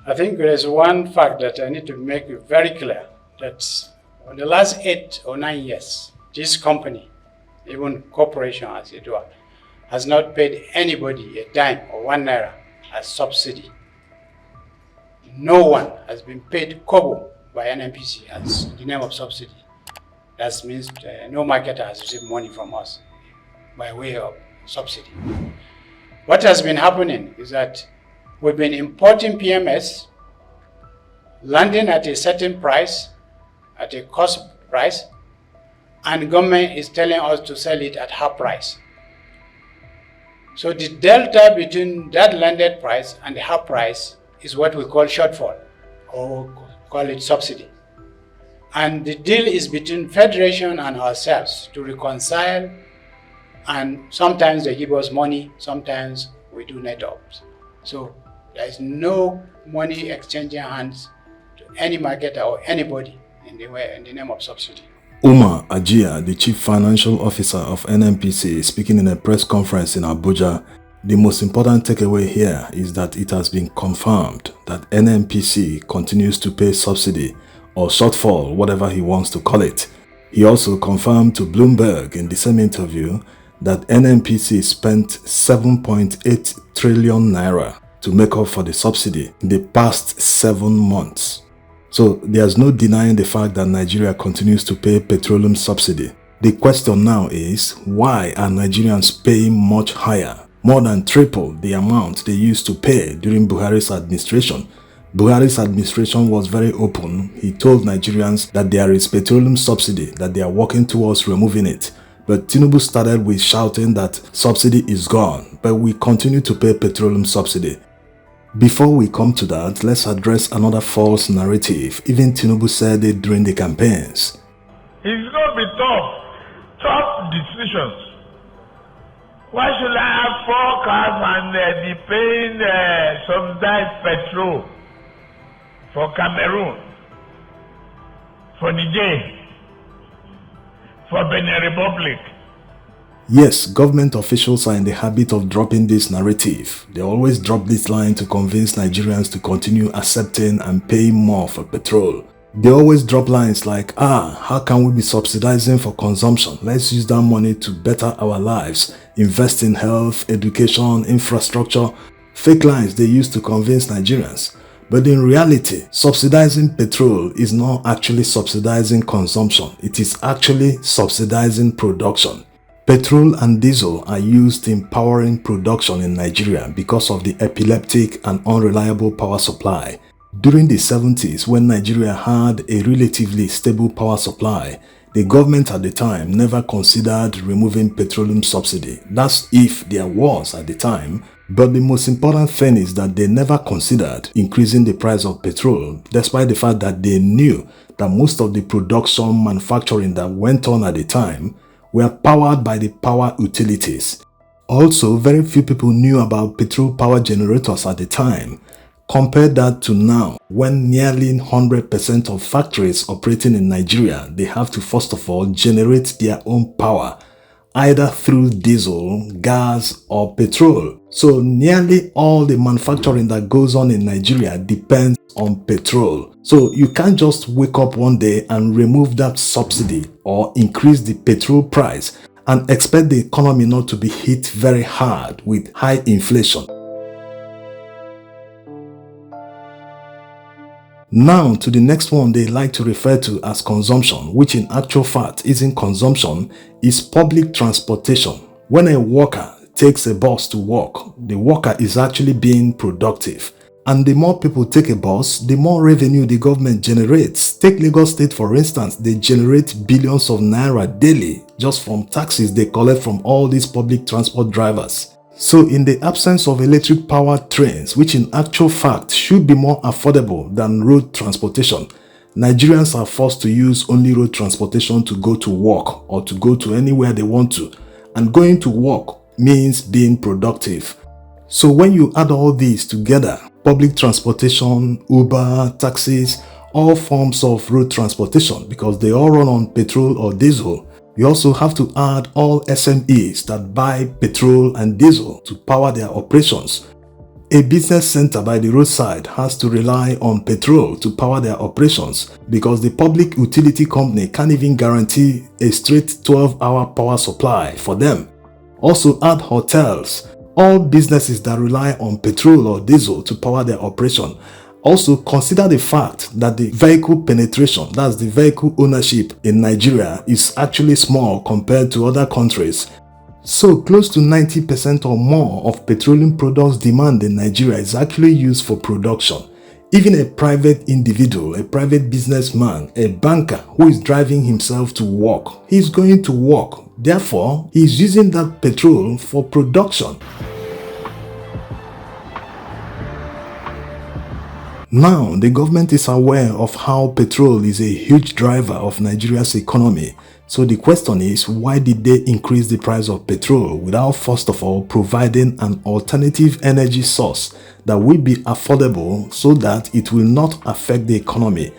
I think there is one fact that I need to make it very clear that for the last 8 or 9 years, this company, even corporation as it were, has not paid anybody a dime or 1 naira as subsidy. No one has been paid kobo by NNPC as the name of subsidy. That means no marketer has received money from us by way of subsidy. What has been happening is that we've been importing PMS, landing at a certain price, at a cost price, and government is telling us to sell it at half price. So the delta between that landed price and the half price is what we call shortfall, or call it subsidy. And the deal is between Federation and ourselves to reconcile, and sometimes they give us money, sometimes we do net ups. So there is no money exchanging hands to any marketer or anybody in the name of subsidy. Umar Ajia, the Chief Financial Officer of NNPC, speaking in a press conference in Abuja, the most important takeaway here is that it has been confirmed that NNPC continues to pay subsidy or shortfall, whatever he wants to call it. He also confirmed to Bloomberg in the same interview that NNPC spent 7.8 trillion naira to make up for the subsidy in the past 7 months. So there's no denying the fact that Nigeria continues to pay petroleum subsidy. The question now is, why are Nigerians paying much higher, more than triple the amount they used to pay during Buhari's administration? Buhari's administration was very open. He told Nigerians that there is petroleum subsidy, that they are working towards removing it. But Tinubu started with shouting that subsidy is gone, but we continue to pay petroleum subsidy. Before we come to that, let's address another false narrative. Even Tinubu said it during the campaigns. It's going to be tough decisions. Why should I have 4 cars and be paying subsidized petrol for Cameroon, for Niger, for Benin Republic? Yes, government officials are in the habit of dropping this narrative. They always drop this line to convince Nigerians to continue accepting and paying more for petrol. They always drop lines like, how can we be subsidizing for consumption? Let's use that money to better our lives, invest in health, education, infrastructure. Fake lines they use to convince Nigerians. But in reality, subsidizing petrol is not actually subsidizing consumption. It is actually subsidizing production. Petrol and diesel are used in powering production in Nigeria because of the epileptic and unreliable power supply. During the 70s, when Nigeria had a relatively stable power supply, the government at the time never considered removing petroleum subsidy. That's if there was at the time. But the most important thing is that they never considered increasing the price of petrol, despite the fact that they knew that most of the production manufacturing that went on at the time were powered by the power utilities. Also, very few people knew about petrol power generators at the time. Compare that to now, when nearly 100% of factories operating in Nigeria, they have to first of all generate their own power, either through diesel, gas, or petrol. So nearly all the manufacturing that goes on in Nigeria depends on petrol. So you can't just wake up one day and remove that subsidy or increase the petrol price and expect the economy not to be hit very hard with high inflation. Now to the next one they like to refer to as consumption, which in actual fact isn't consumption, is public transportation. When a worker takes a bus to work, the worker is actually being productive. And the more people take a bus, the more revenue the government generates. Take Lagos State for instance, they generate billions of naira daily just from taxes they collect from all these public transport drivers. So in the absence of electric powered trains, which in actual fact should be more affordable than road transportation, Nigerians are forced to use only road transportation to go to work or to go to anywhere they want to. And going to work means being productive. So when you add all these together, public transportation, Uber, taxis, all forms of road transportation, because they all run on petrol or diesel, you also have to add all SMEs that buy petrol and diesel to power their operations. A business center by the roadside has to rely on petrol to power their operations because the public utility company can't even guarantee a straight 12-hour power supply for them. Also add hotels. All businesses that rely on petrol or diesel to power their operation. Also consider the fact that the vehicle penetration, that's the vehicle ownership in Nigeria, is actually small compared to other countries. So close to 90% or more of petroleum products demand in Nigeria is actually used for production. Even a private individual, a private businessman, a banker who is driving himself to work, he's going to work. Therefore, he's using that petrol for production. Now, the government is aware of how petrol is a huge driver of Nigeria's economy. So the question is, why did they increase the price of petrol without first of all providing an alternative energy source that will be affordable so that it will not affect the economy?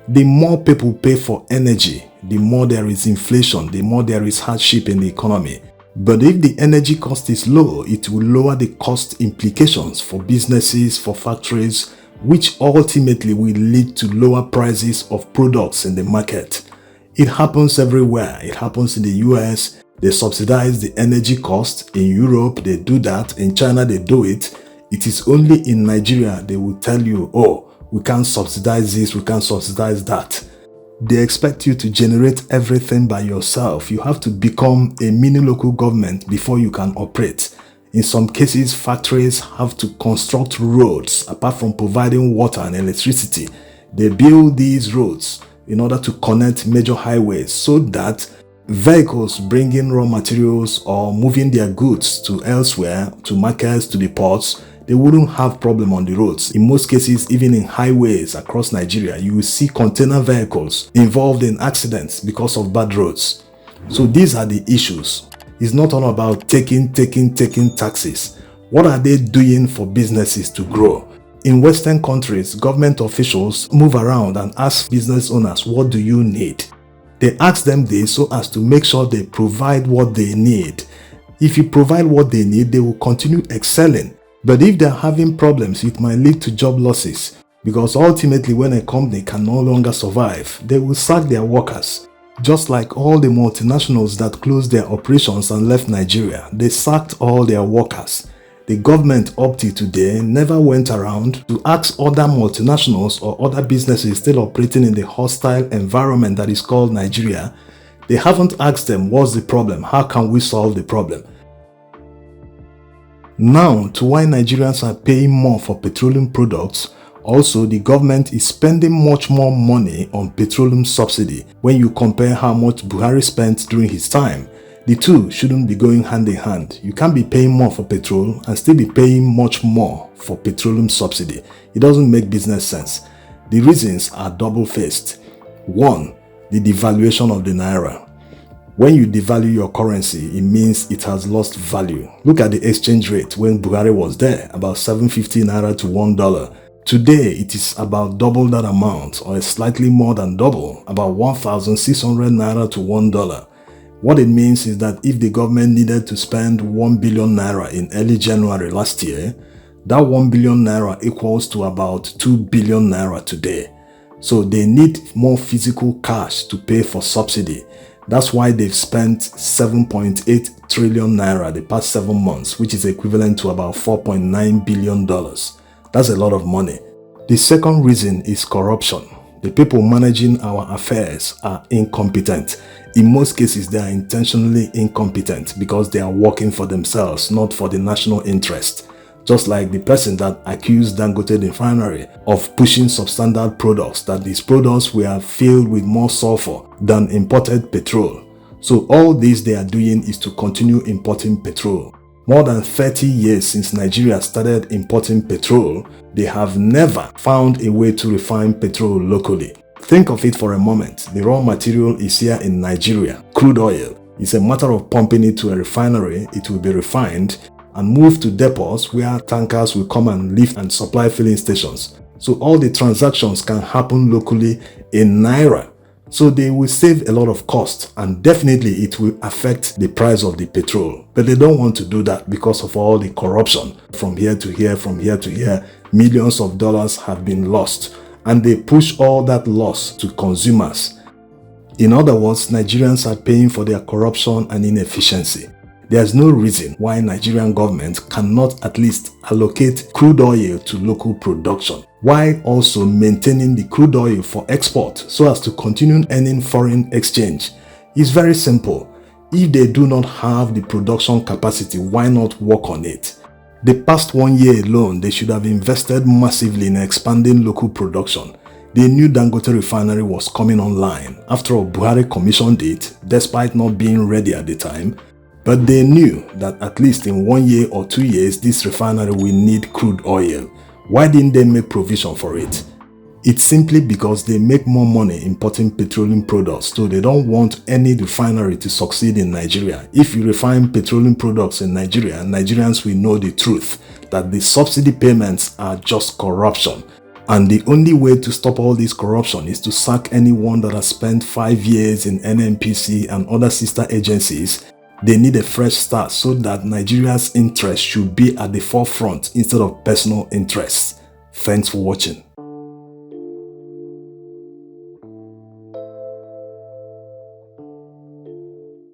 The more people pay for energy, the more there is inflation, the more there is hardship in the economy. But if the energy cost is low, it will lower the cost implications for businesses, for factories, which ultimately will lead to lower prices of products in the market. It happens everywhere. It happens in the US. They subsidize the energy cost. In Europe, they do that. In China, they do it. It is only in Nigeria they will tell you, oh, we can't subsidize this, we can't subsidize that. They expect you to generate everything by yourself. You have to become a mini local government before you can operate. In some cases, factories have to construct roads apart from providing water and electricity. They build these roads in order to connect major highways so that vehicles bringing raw materials or moving their goods to elsewhere, to markets, to the ports, they wouldn't have problem on the roads. In most cases, even in highways across Nigeria, you will see container vehicles involved in accidents because of bad roads. So these are the issues. It's not all about taking taxes. What are they doing for businesses to grow? In Western countries, government officials move around and ask business owners, what do you need? They ask them this so as to make sure they provide what they need. If you provide what they need, they will continue excelling. But if they're having problems, it might lead to job losses, because ultimately when a company can no longer survive, they will sack their workers. Just like all the multinationals that closed their operations and left Nigeria, they sacked all their workers. The government up to today never went around to ask other multinationals or other businesses still operating in the hostile environment that is called Nigeria. They haven't asked them, what's the problem? How can we solve the problem? Now, to why Nigerians are paying more for petroleum products. Also, the government is spending much more money on petroleum subsidy when you compare how much Buhari spent during his time. The two shouldn't be going hand in hand. You can't be paying more for petrol and still be paying much more for petroleum subsidy. It doesn't make business sense. The reasons are double-faced. One, the devaluation of the naira. When you devalue your currency, it means it has lost value. Look at the exchange rate when Buhari was there, about 750 naira to $1. Today, it is about double that amount, or slightly more than double, about 1,600 naira to $1. What it means is that if the government needed to spend 1 billion naira in early January last year, that 1 billion naira equals to about 2 billion naira today. So they need more physical cash to pay for subsidy. That's why they've spent 7.8 trillion naira the past 7 months, which is equivalent to about $4.9 billion. That's a lot of money. The second reason is corruption. The people managing our affairs are incompetent. In most cases, they are intentionally incompetent because they are working for themselves, not for the national interest. Just like the person that accused Dangote Refinery of pushing substandard products, that these products were filled with more sulfur than imported petrol. So all this they are doing is to continue importing petrol. More than 30 years since Nigeria started importing petrol, they have never found a way to refine petrol locally. Think of it for a moment. The raw material is here in Nigeria, crude oil. It's a matter of pumping it to a refinery, it will be refined and moved to depots where tankers will come and lift and supply filling stations. So all the transactions can happen locally in Naira. So they will save a lot of cost, and definitely it will affect the price of the petrol. But they don't want to do that because of all the corruption. From here to here, from here to here, millions of dollars have been lost, and they push all that loss to consumers. In other words, Nigerians are paying for their corruption and inefficiency. There's no reason why Nigerian government cannot at least allocate crude oil to local production, while also maintaining the crude oil for export so as to continue earning foreign exchange. It's very simple. If they do not have the production capacity, why not work on it? The past 1 year alone, they should have invested massively in expanding local production. They knew Dangote refinery was coming online after all. Buhari commissioned it despite not being ready at the time. But they knew that at least in 1 year or 2 years, this refinery will need crude oil. Why didn't they make provision for it? It's simply because they make more money importing petroleum products, so they don't want any refinery to succeed in Nigeria. If you refine petroleum products in Nigeria, Nigerians will know the truth, that the subsidy payments are just corruption. And the only way to stop all this corruption is to sack anyone that has spent 5 years in NNPC and other sister agencies. They need a fresh start so that Nigeria's interests should be at the forefront instead of personal interests. Thanks for watching.